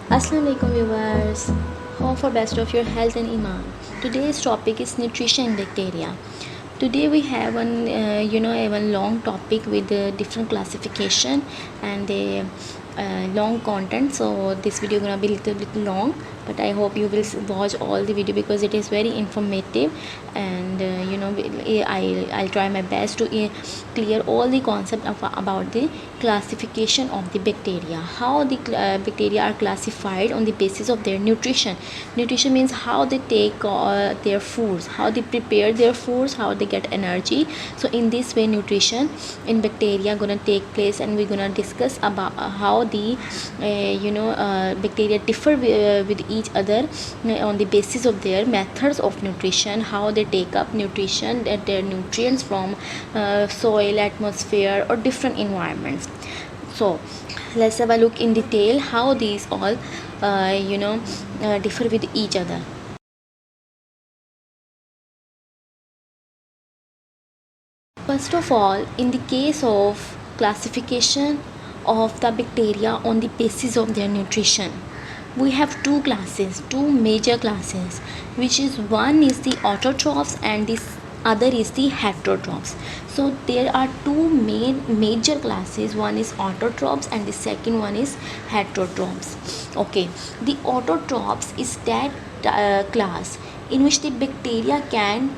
Assalamualaikum viewers. Hope for best of your health and iman. Today's topic is nutrition in bacteria. Today we have a one long topic with different classification and a long content. So this video gonna be little bit long, but I hope you will watch all the video because it is very informative, and I'll try my best to clear all the concept about the classification of the bacteria. How the bacteria are classified on the basis of their nutrition. Nutrition means how they take their foods, how they prepare their foods, how they get energy. So in this way nutrition in bacteria gonna take place, and we're gonna discuss about how the bacteria differ with each other on the basis of their methods of nutrition, how they take up nutrition, their nutrients from soil, atmosphere or different environments. So let's have a look in detail how these all differ with each other. First of all, in the case of classification of the bacteria on the basis of their nutrition, we have two classes, two major classes, which is one is the autotrophs and this other is the heterotrophs. So there are two major classes, one is autotrophs and the second one is heterotrophs. Okay, the autotrophs is that class in which the bacteria can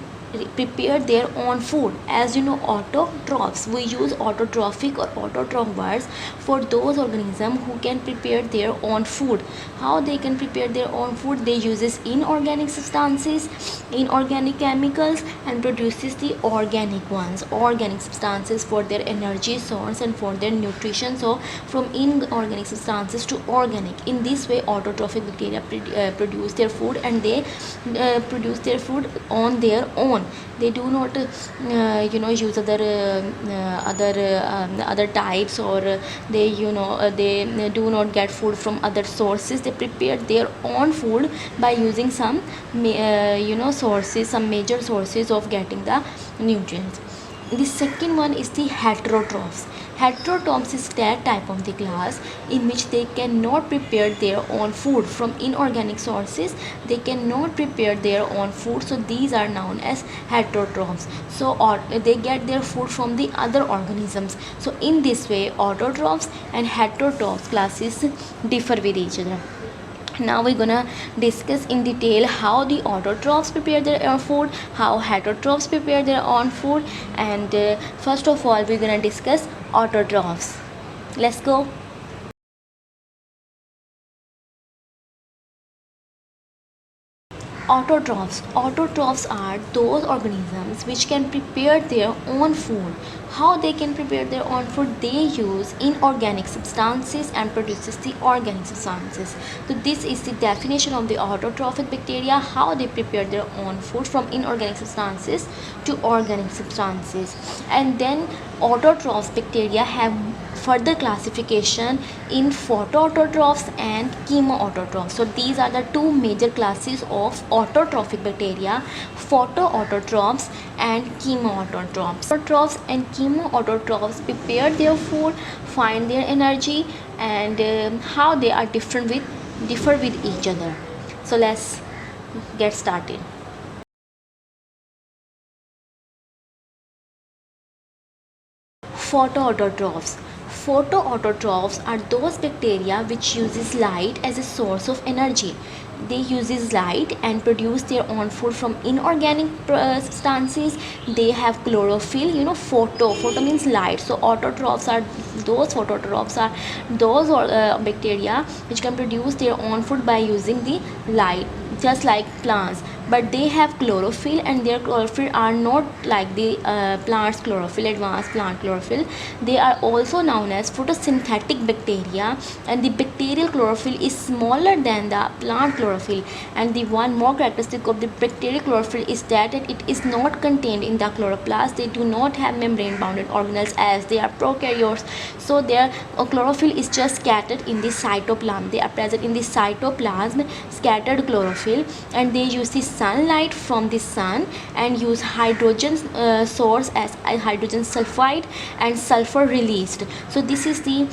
prepare their own food. As you know, autotrophs, we use autotrophic or autotroph words for those organisms who can prepare their own food. How they can prepare their own food? They uses inorganic substances, inorganic chemicals, and produces the organic ones, organic substances for their energy source and for their nutrition. So from inorganic substances to organic, in this way autotrophic bacteria produce their food, and they produce their food on their own. They do not use other types, or they do not get food from other sources. They prepare their own food by using some sources, some major sources of getting the nutrients. The second one is the heterotrophs. Heterotrophs is that type of the class in which they cannot prepare their own food from inorganic sources. They cannot prepare their own food, so these are known as heterotrophs. So they get their food from the other organisms. So in this way autotrophs and heterotrophs classes differ with each other. Now we're gonna discuss in detail how the autotrophs prepare their own food, how heterotrophs prepare their own food, and first of all we're gonna discuss autotrophs. Let's go. Autotrophs are those organisms which can prepare their own food. How they can prepare their own food? They use inorganic substances and produces the organic substances. So this is the definition of the autotrophic bacteria, how they prepare their own food from inorganic substances to organic substances. And then autotrophs bacteria have further classification in photoautotrophs and chemoautotrophs. So these are the two major classes of autotrophic bacteria, photoautotrophs and chemoautotrophs. Autotrophs and chemoautotrophs prepare their food, find their energy, and how they are differ with each other. So let's get started. Photoautotrophs. Photoautotrophs are those bacteria which uses light as a source of energy. They uses light and produce their own food from inorganic substances. They have chlorophyll. Photo means light. So autotrophs are those bacteria which can produce their own food by using the light, just like plants, but they have chlorophyll, and their chlorophyll are not like the plant's chlorophyll, advanced plant chlorophyll. They are also known as photosynthetic bacteria, and the bacterial chlorophyll is smaller than the plant chlorophyll. And the one more characteristic of the bacterial chlorophyll is that it is not contained in the chloroplast. They do not have membrane bounded organelles as they are prokaryotes. So their chlorophyll is just scattered in the cytoplasm. They are present in the cytoplasm, scattered chlorophyll, and they use the sunlight from the sun and use hydrogen source as hydrogen sulfide and sulfur released. So this is the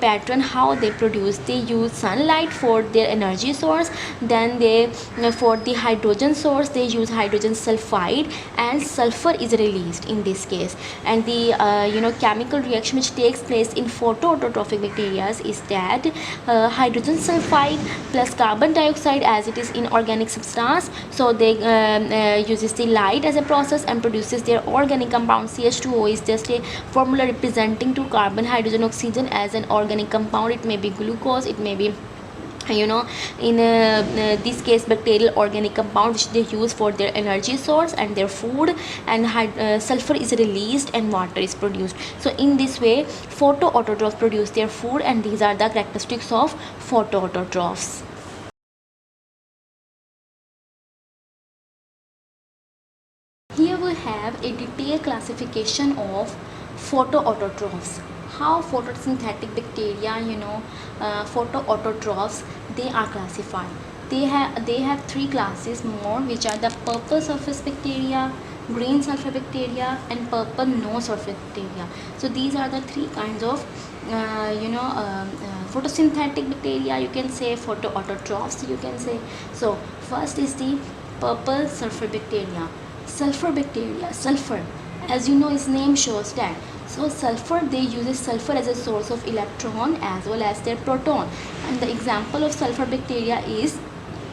pattern how they produce. They use sunlight for their energy source, then they for the hydrogen source they use hydrogen sulfide and sulfur is released in this case. And the chemical reaction which takes place in photoautotrophic bacteria is that hydrogen sulfide plus carbon dioxide, as it is inorganic substance, so they uses the light as a process and produces their organic compound. CH2O is just a formula representing two carbon, hydrogen, oxygen as an organic compound. It may be glucose, it may be in this case bacterial organic compound which they use for their energy source and their food, and sulfur is released and water is produced. So in this way photoautotrophs produce their food, and these are the characteristics of photoautotrophs. Here we have a detailed classification of photoautotrophs. How photosynthetic bacteria, photoautotrophs, they are classified. They have three classes more, which are the purple surface bacteria, green sulfur bacteria, and purple no surface bacteria. So these are the three kinds of photosynthetic bacteria, you can say, photoautotrophs, you can say. So first is the purple sulfur bacteria. Sulfur bacteria, sulfur, as you know, its name shows that. So sulfur, they uses sulfur as a source of electron as well as their proton, and the example of sulfur bacteria is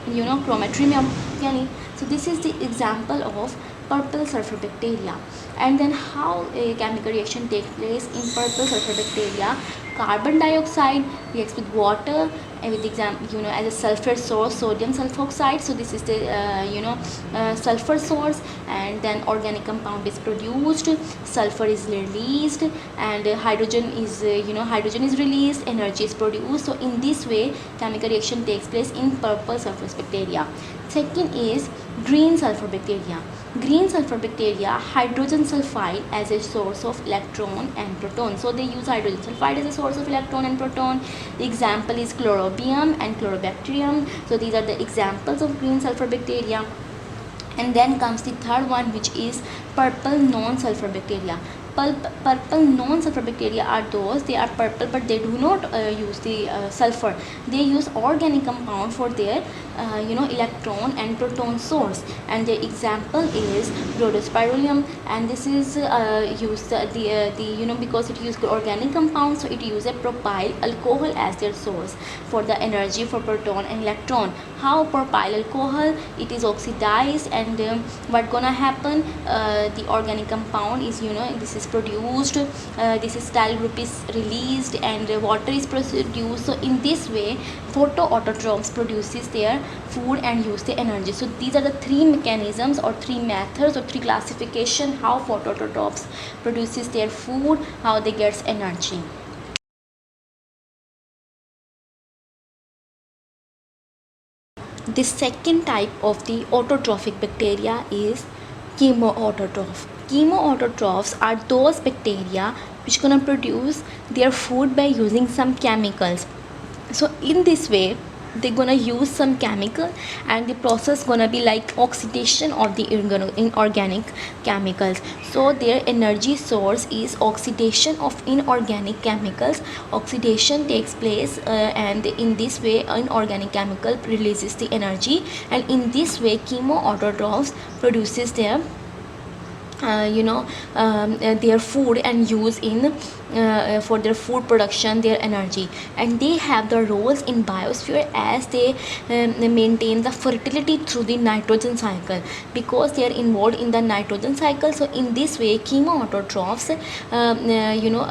Chromatridium cani. So this is the example of purple sulfur bacteria. And then how a chemical reaction takes place in purple sulfur bacteria. Carbon dioxide reacts with water and with as a sulfur source, sodium sulfoxide. So this is the sulfur source, and then organic compound is produced, sulfur is released, and hydrogen is released, energy is produced. So in this way chemical reaction takes place in purple sulfur bacteria. Second is green sulfur bacteria. Green sulfur bacteria, hydrogen sulfide as a source of electron and proton. So they use hydrogen sulfide as a source of electron and proton. The example is chlorobium and chlorobacterium. So these are the examples of green sulfur bacteria. And then comes the third one, which is purple non-sulfur bacteria. Purple non-sulfur bacteria are those, they are purple but they do not use the sulfur. They use organic compound for their electron and proton source, and the example is rhodospiralium. And this is used because it uses organic compound, so it uses a propyl alcohol as their source for the energy for proton and electron. How propyl alcohol, it is oxidized, and what gonna happen, the organic compound is this is produced, this style group is released, and water is produced. So in this way photoautotrophs produces their food and use the energy. So these are the three mechanisms or three methods or three classification how photoautotrophs produces their food, how they gets energy. The second type of the autotrophic bacteria is chemoautotroph. Chemoautotrophs are those bacteria which gonna produce their food by using some chemicals. So in this way they're gonna use some chemical, and the process gonna be like oxidation of the inorganic chemicals. So their energy source is oxidation of inorganic chemicals. Oxidation takes place and in this way inorganic chemical releases the energy, and in this way chemoautotrophs produces their their food and use in for their food production, their energy. And they have the roles in biosphere as they maintain the fertility through the nitrogen cycle, because they are involved in the nitrogen cycle. So in this way chemoautotrophs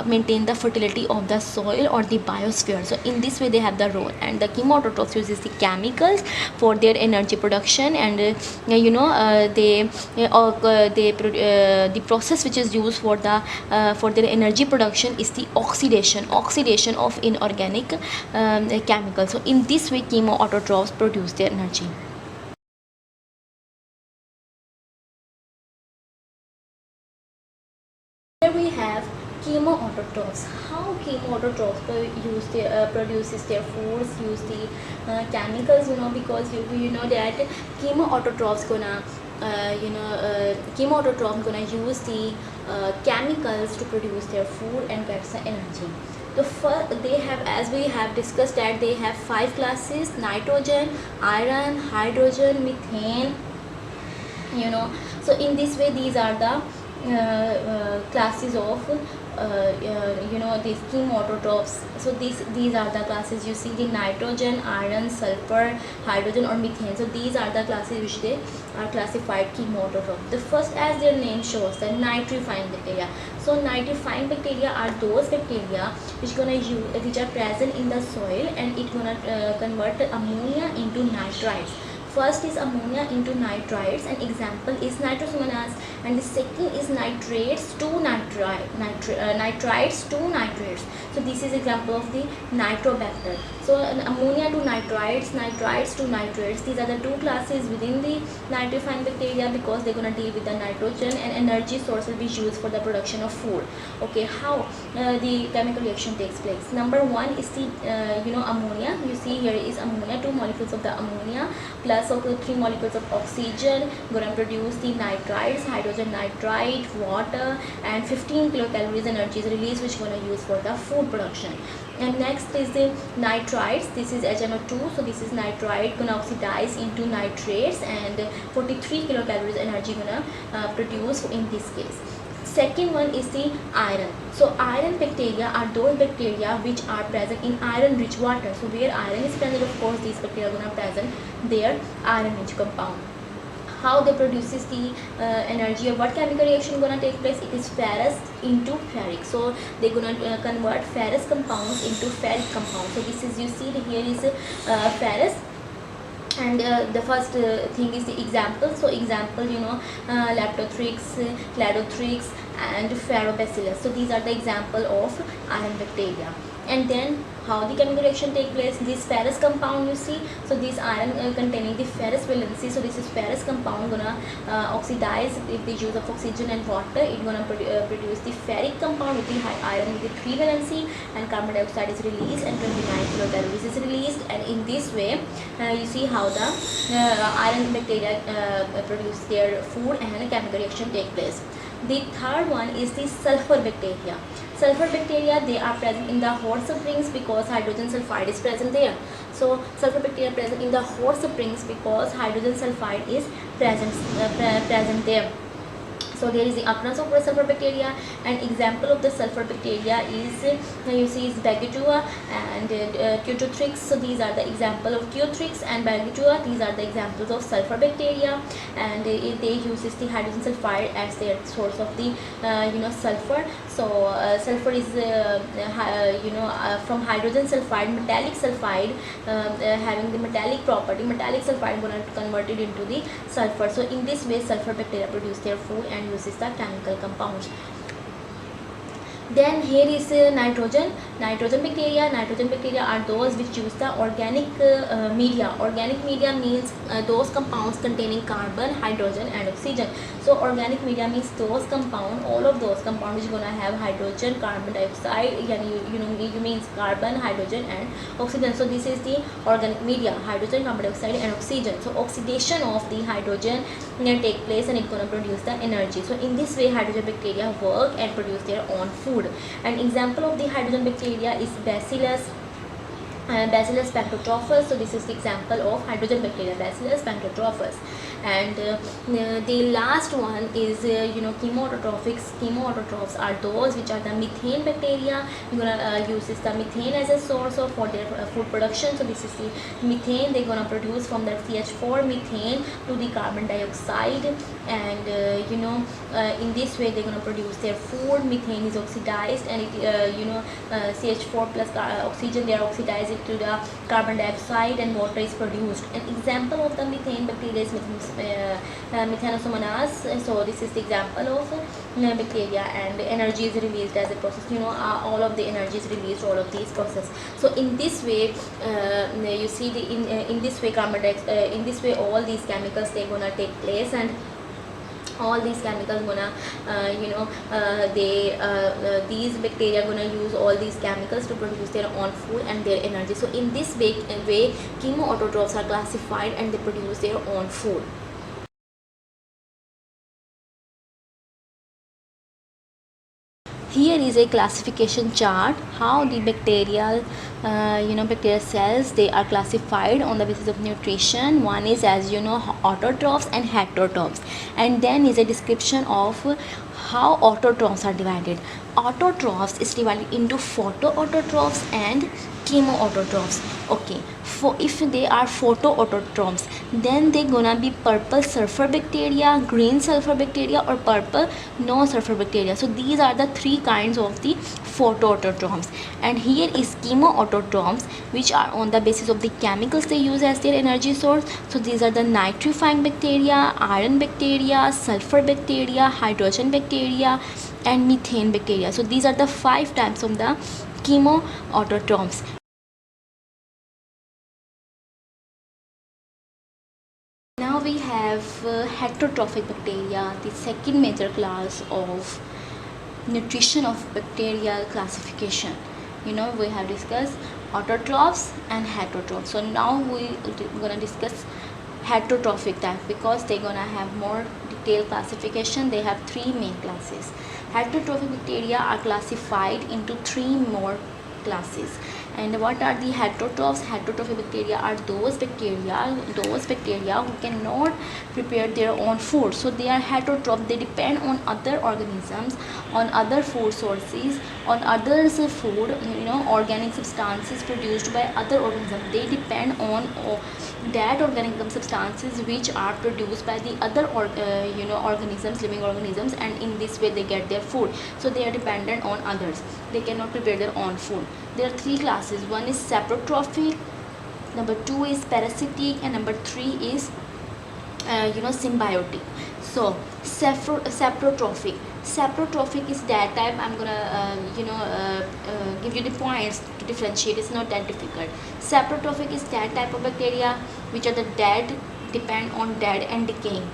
maintain the fertility of the soil or the biosphere. So in this way they have the role, and the chemoautotrophs uses the chemicals for their energy production, and the process which is used for their energy production is the oxidation of inorganic chemicals. So in this way chemoautotrophs produce their energy. Here we have chemo chemoautotrophs. How chemoautotrophs produces their foods, use the chemicals, because you know that chemoautotrophs gonna chemoautotrophs gonna use the chemicals to produce their food and get some energy. The first, they have, as we have discussed, that they have 5 classes: nitrogen, iron, hydrogen, methane. So in this way, these are the classes of these chemoautotrophs. So these are the classes. You see the nitrogen, iron, sulfur, hydrogen or methane. So these are the classes which they are classified chemoautotrophs. The first, as their name shows, the nitrifying bacteria. So nitrifying bacteria are those bacteria which are present in the soil, and it gonna convert ammonia into nitrites. First is ammonia into nitrites, and example is nitrosomonas, and the second is nitrates to nitrites to nitrates. So this is example of the nitrobacter. So ammonia to nitrites, nitrites to nitrates, these are the 2 classes within the nitrifying bacteria, because they're going to deal with the nitrogen, and energy source will be used for the production of food. Okay, how the chemical reaction takes place? Number 1 is the ammonia. You see here is ammonia, 2 molecules of the ammonia plus of 3 molecules of oxygen gonna produce the nitrites, hydrogen nitrite, water, and 15 kilocalories energy is released, which gonna use for the food production. And next is the nitrites. This is HNO2, so this is nitrite gonna oxidize into nitrates, and 43 kilocalories energy gonna produce in this case. Second one is the iron. So iron bacteria are those bacteria which are present in iron rich water. So where iron is present, of course these bacteria are gonna present their iron rich compound. How they produces the energy, or what chemical reaction gonna take place? It is ferrous into ferric. So they're gonna convert ferrous compounds into ferric compounds. So this is, you see here is ferrous, and the first thing is the example. So example, Leptothrix, Cladothrix and Ferrobacillus. So these are the example of iron bacteria. And then how the chemical reaction take place? This ferrous compound, you see, so this iron containing the ferrous valency, so this is ferrous compound gonna oxidize with the use of oxygen and water. It gonna produce the ferric compound with the high iron with the 3 valency, and carbon dioxide is released, and 29 kilocalories is released. And in this way you see how the iron bacteria produce their food, and a chemical reaction take place. The third one is the sulfur bacteria. Sulfur bacteria, they are present in the hot springs because hydrogen sulfide is present there. So sulfur bacteria present in the hot springs because hydrogen sulfide is present there. So there is the occurrence of sulfur bacteria, and example of the sulfur bacteria is you see is Bagitua and Teutothrix. So these are the example of Teutothrix and Bagitua. These are the examples of sulfur bacteria, and they uses the hydrogen sulfide as their source of the sulfur. So sulfur is from hydrogen sulfide, metallic sulfide, having the metallic property. Metallic sulfide going to convert it into the sulfur. So in this way sulfur bacteria produce their food and uses the chemical compounds. Then here is nitrogen bacteria. Nitrogen bacteria are those which use the organic media. Organic media means those compounds containing carbon, hydrogen and oxygen. So organic media means those compound, all of those compounds which gonna have hydrogen, carbon dioxide, you means carbon, hydrogen and oxygen. So this is the organic media, hydrogen, carbon dioxide and oxygen. So oxidation of the hydrogen take place, and it's gonna produce the energy. So in this way hydrogen bacteria work and produce their own food. An example of the hydrogen bacteria is Bacillus pantotrophus. So this is the example of hydrogen bacteria, Bacillus pantotrophus. And the last one is chemoautotrophs. Chemoautotrophs are those which are the methane bacteria. We're gonna use the methane as a source of for their food production. So this is the methane they're gonna produce from their CH4 methane to the carbon dioxide, and in this way they're gonna produce their food. Methane is oxidized, and it CH4 plus oxygen, they are oxidized to the carbon dioxide, and water is produced. An example of the methane bacteria is Methanosomonas. So this is the example of bacteria, and energy is released as a process. All of the energy is released, all of these process. So in this way you see in this way carbon dioxide, in this way all these chemicals they're gonna take place, and all these chemicals gonna these bacteria gonna use all these chemicals to produce their own food and their energy. So in this way chemoautotrophs are classified and they produce their own food. Here is a classification chart how the bacterial bacterial cells, they are classified on the basis of nutrition. One is, as you know, autotrophs and heterotrophs, and then is a description of how autotrophs are divided. Autotrophs is divided into photoautotrophs and chemoautotrophs. Okay, for if they are photoautotrophs, then they gonna be purple sulfur bacteria, green sulfur bacteria, or purple no sulfur bacteria. So these are the three kinds of the photoautotrophs. And here is chemoautotrophs, which are on the basis of the chemicals they use as their energy source. So these are the nitrifying bacteria, iron bacteria, sulfur bacteria, hydrogen bacteria, and methane bacteria. So these are the 5 types of the chemoautotrophs. Now we have heterotrophic bacteria, the second major class of nutrition of bacterial classification. We have discussed autotrophs and heterotrophs. So now we're gonna discuss heterotrophic type because they're gonna have more detailed classification. They have 3 main classes. Heterotrophic bacteria are classified into 3 more classes. And what are the heterotrophs? Heterotrophic bacteria are those bacteria who cannot prepare their own food. So they are heterotroph. They depend on other organisms, on other food sources, on others food, organic substances produced by other organisms. They depend on that organic substances which are produced by the other organisms, living organisms, and in this way they get their food. So they are dependent on others. They cannot prepare their own food. There are 3 classes. One is saprotrophic, number 2 is parasitic, and number 3 is symbiotic. So saprotrophic is that type. I'm gonna give you the points to differentiate. It's not that difficult. Saprotrophic is that type of bacteria which are the dead, depend on dead and decaying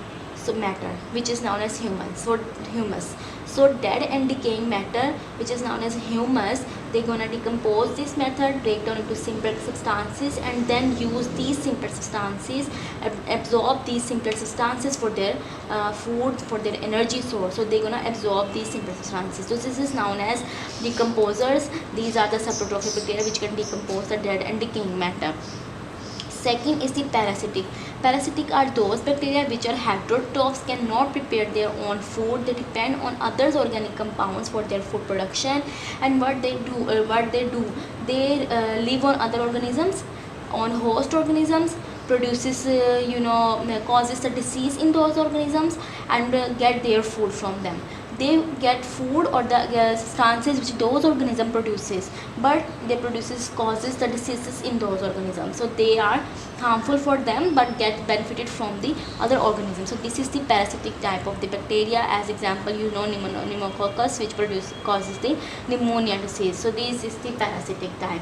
matter, which is known as humus. So dead and decaying matter, which is known as humus, they're gonna decompose this method, break down into simpler substances, and then use these simpler substances, absorb these simpler substances for their food, for their energy source. So they're gonna absorb these simpler substances. So this is known as decomposers. These are the saprotrophic bacteria which can decompose the dead and decaying matter. Second is the parasitic. Parasitic are those bacteria which are heterotrophs, cannot prepare their own food. They depend on others' organic compounds for their food production. And what they do, they live on other organisms, on host organisms, produces causes the disease in those organisms, and get their food from them. They get food or the substances which those organism produces, but they causes the diseases in those organisms. So they are harmful for them but get benefited from the other organisms. So this is the parasitic type of the bacteria. As example, pneumococcus, which causes the pneumonia disease. So this is the parasitic type.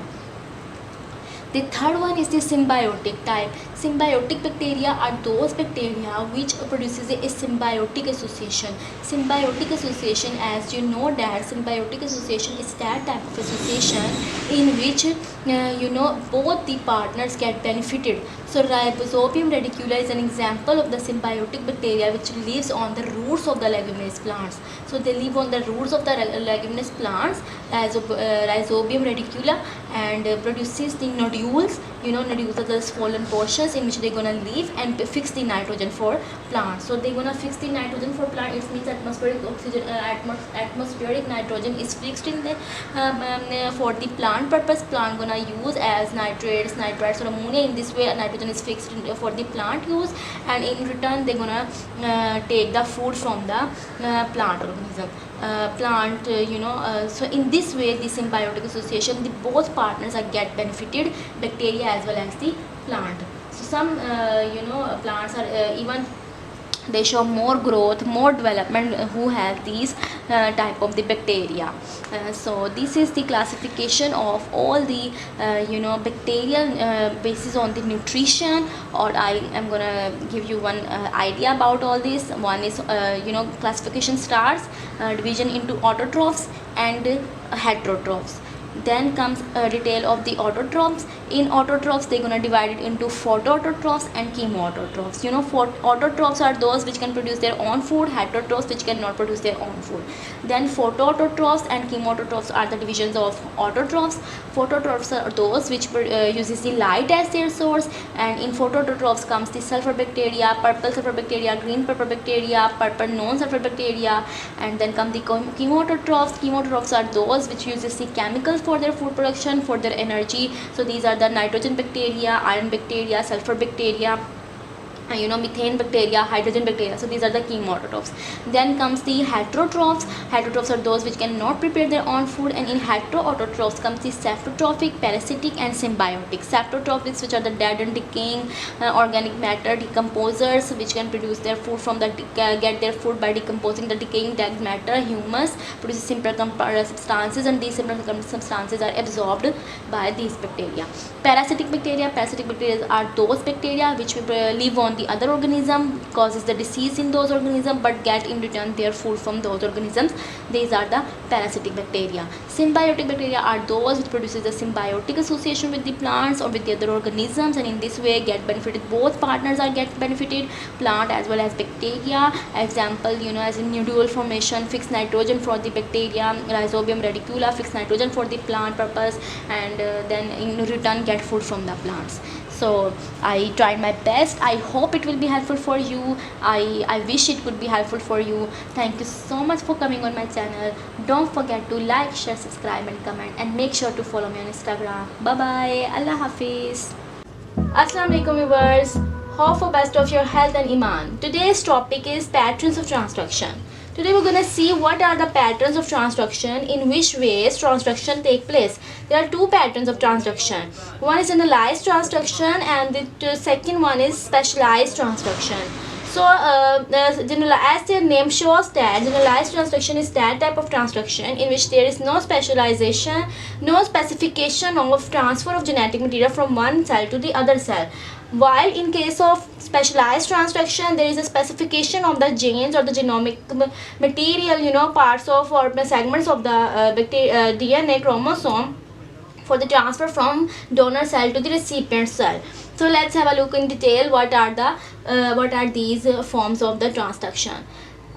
The third one is the symbiotic type. Symbiotic bacteria are those bacteria which produces a symbiotic association. Symbiotic association, as you know, that symbiotic association is that type of association in which both the partners get benefited. So Rhizobium radicula is an example of the symbiotic bacteria which lives on the roots of the leguminous plants. So they live on the roots of the leguminous plants, Rhizobium radicula, and produces the nodules. Nodules are the swollen portions in which they're gonna live and fix the nitrogen for plants. So they're gonna fix the nitrogen for plant. It means atmospheric oxygen, atmospheric nitrogen is fixed in the for the plant purpose. Plant gonna use as nitrates, nitrites, or ammonia. In this way, nitrogen is fixed for the plant use, and in return they're gonna take the food from the plant organism. So in this way, the symbiotic association, the both partners are get benefited, bacteria as well as the plant. So some plants are even they show more growth, more development who have these type of the bacteria. So this is the classification of all the bacterial basis on the nutrition. Or I am gonna give you one idea about all this. One is classification starts division into autotrophs and heterotrophs. Then comes a detail of the autotrophs. In autotrophs, they're gonna divide it into photoautotrophs and chemoautotrophs. Autotrophs are those which can produce their own food, heterotrophs which cannot produce their own food. Then photoautotrophs and chemoautotrophs are the divisions of autotrophs. Photoautotrophs are those which uses the light as their source, and in photoautotrophs comes the sulfur bacteria, purple sulfur bacteria, green purple bacteria, purple non-sulfur bacteria, and then come the chemoautotrophs. Chemoautotrophs are those which uses the chemicals for their food production, for their energy. So these are the nitrogen bacteria, iron bacteria, sulfur bacteria, methane bacteria, hydrogen bacteria. So these are the chemoautotrophs. Then comes the heterotrophs. Heterotrophs are those which cannot prepare their own food, and in heteroautotrophs comes the saprotrophic, parasitic and symbiotic. Saprotrophics, which are the dead and decaying organic matter decomposers, which can produce their food from the get their food by decomposing the decaying dead matter. Humus produces simple substances, and these simple substances are absorbed by these bacteria. Parasitic bacteria are those bacteria which live on the other organism, causes the disease in those organisms, but get in return their food from those organisms. These are the parasitic bacteria. Symbiotic bacteria are those which produces the symbiotic association with the plants or with the other organisms, and in this way get benefited. Both partners are get benefited, plant as well as bacteria. Example, as in nodule formation, fixed nitrogen for the bacteria, rhizobium reticula, fixed nitrogen for the plant purpose, and then in return get food from the plants. So I tried my best. I hope it will be helpful for you. I wish it could be helpful for you. Thank you so much for coming on my channel. Don't forget to like, share, subscribe and comment, and make sure to follow me on Instagram. Bye bye. Allah Hafiz. Assalamu alaikum viewers. Hope for best of your health and iman. Today's topic is patterns of transduction. Today we're gonna see what are the patterns of transduction, in which ways transduction take place. There are two patterns of transduction. One is generalized transduction, and the second one is specialized transduction. So as their name shows, that generalized transduction is that type of transduction in which there is no specialization, no specification of transfer of genetic material from one cell to the other cell. While in case of specialized transduction, there is a specification of the genes or the genomic material, parts of or segments of the DNA chromosome for the transfer from donor cell to the recipient cell. So let's have a look in detail what are these forms of the transduction.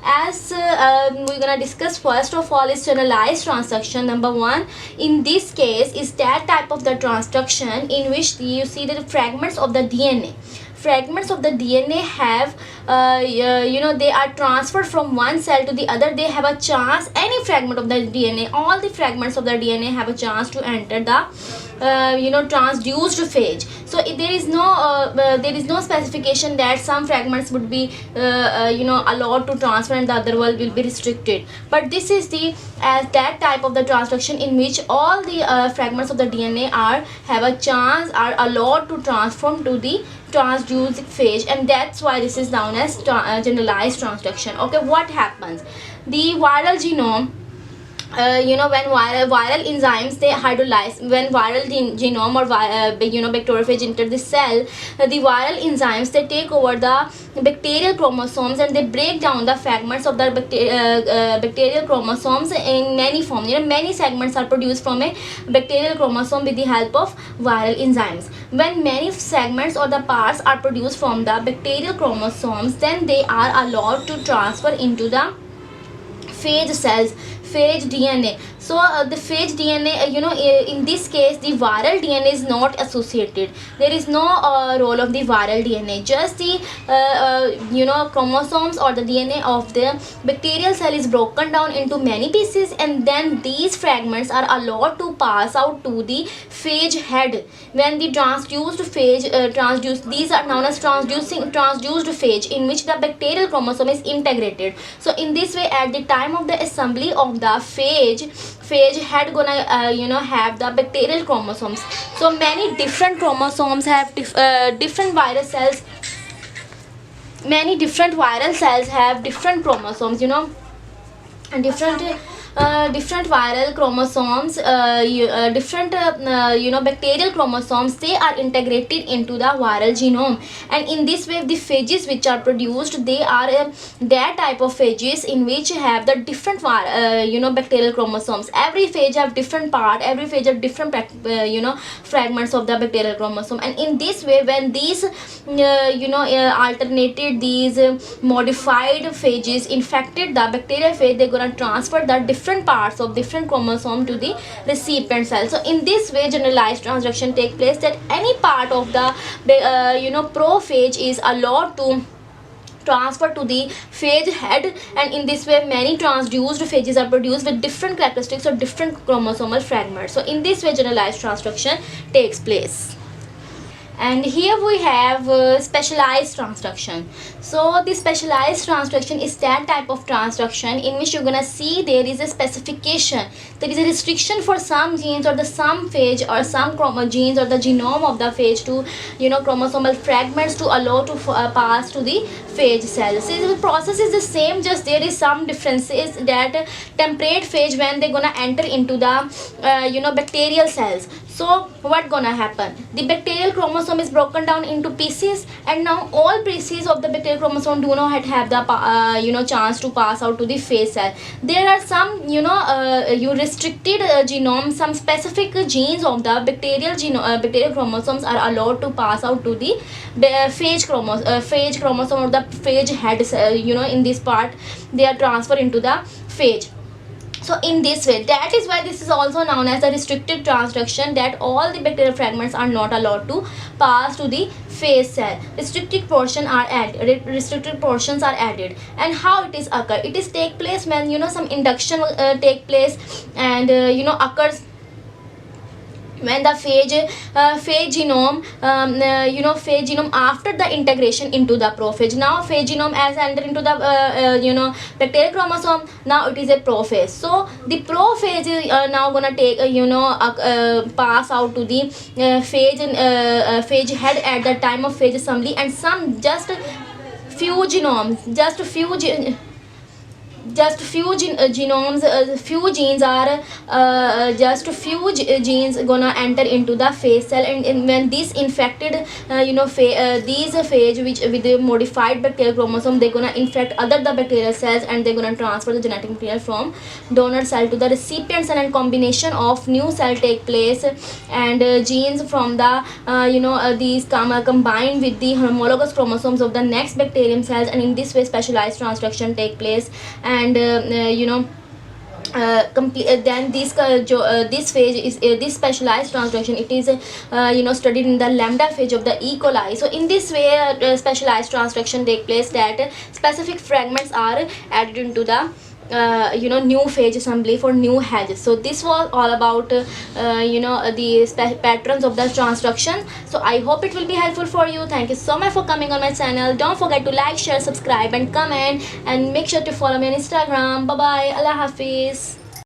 As we're gonna discuss, first of all is generalized transduction. Number one, in this case, is that type of the transduction in which you see the fragments of the DNA. Fragments of the DNA have they are transferred from one cell to the other. They have a chance, any fragment of the DNA, all the fragments of the DNA have a chance to enter the transduced phase. So there is no specification that some fragments would be allowed to transfer and the other one will be restricted. But this is that type of the transduction in which all the fragments of the DNA are allowed to transform to the transduced phase, and that's why this is known as generalized transduction. Okay, what happens? The viral genome, when viral enzymes they hydrolyze, when viral genome or bacteriophage enter the cell, the viral enzymes they take over the bacterial chromosomes and they break down the fragments of the bacterial chromosomes in many forms. Many segments are produced from a bacterial chromosome with the help of viral enzymes. When many segments or the parts are produced from the bacterial chromosomes, then they are allowed to transfer into the phage cells, phage DNA. So the phage DNA, in this case the viral DNA is not associated. There is no role of the viral DNA. Just the chromosomes or the DNA of the bacterial cell is broken down into many pieces, and then these fragments are allowed to pass out to the phage head. When the transduced phage these are known as transduced phage, in which the bacterial chromosome is integrated. So in this way, at the time of the assembly of the phage head gonna have the bacterial chromosomes. So many different chromosomes have different viral cells. Many different viral cells have different chromosomes. different different viral chromosomes, different bacterial chromosomes, they are integrated into the viral genome. And in this way the phages which are produced, they are that type of phages in which have the different bacterial chromosomes. Every phage have different part, every phage have different fragments of the bacterial chromosome. And in this way, when these alternated, these modified phages infected the bacterial phage, they're gonna transfer the different parts of different chromosome to the recipient cell. So in this way generalized transduction take place, that any part of the prophage is allowed to transfer to the phage head. And in this way many transduced phages are produced with different characteristics or different chromosomal fragments. So in this way generalized transduction takes place. And here we have specialized transduction. So the specialized transduction is that type of transduction in which you're gonna see there is a specification, there is a restriction for some genes or the some phage or some genes or the genome of the phage to chromosomal fragments to allow to pass to the phage cells. So the process is the same, just there is some differences, that temperate phage, when they're gonna enter into the bacterial cells, so what gonna happen, the bacterial chromosome is broken down into pieces, and now all pieces of the bacterial chromosome do not have the chance to pass out to the phage cell. There are some restricted genome, some specific genes of the bacterial chromosomes are allowed to pass out to the phage chromosome or the phage head. In this part they are transferred into the phage. So in this way, that is why this is also known as the restricted transduction, that all the bacterial fragments are not allowed to pass to the phage cell. Restricted portions are added. And how it is occur, it is take place when some induction take place, and occurs when the phage genome phage genome after the integration into the prophage. Now phage genome as enter into the bacterial chromosome, now it is a prophage. So the prophage is now gonna take pass out to the phage head at the time of phage assembly, and some just few genomes, few genes are genes gonna enter into the phage cell. And when this infected these phage which with the modified bacterial chromosome, they're gonna infect other the bacterial cells, and they're gonna transfer the genetic material from donor cell to the recipient cell, and combination of new cell take place, and genes from the these combined with the homologous chromosomes of the next bacterium cells, and in this way specialized transduction take place. And then this phage is this specialized transduction, it is studied in the lambda phage of the E. coli. So in this way specialized transduction take place, that specific fragments are added into the new phage assembly for new hedges. So this was all about the patterns of the transduction. So I hope it will be helpful for you. Thank you so much for coming on my channel. Don't forget to like, share, subscribe and comment, and make sure to follow me on Instagram. Bye bye. Allah Hafiz.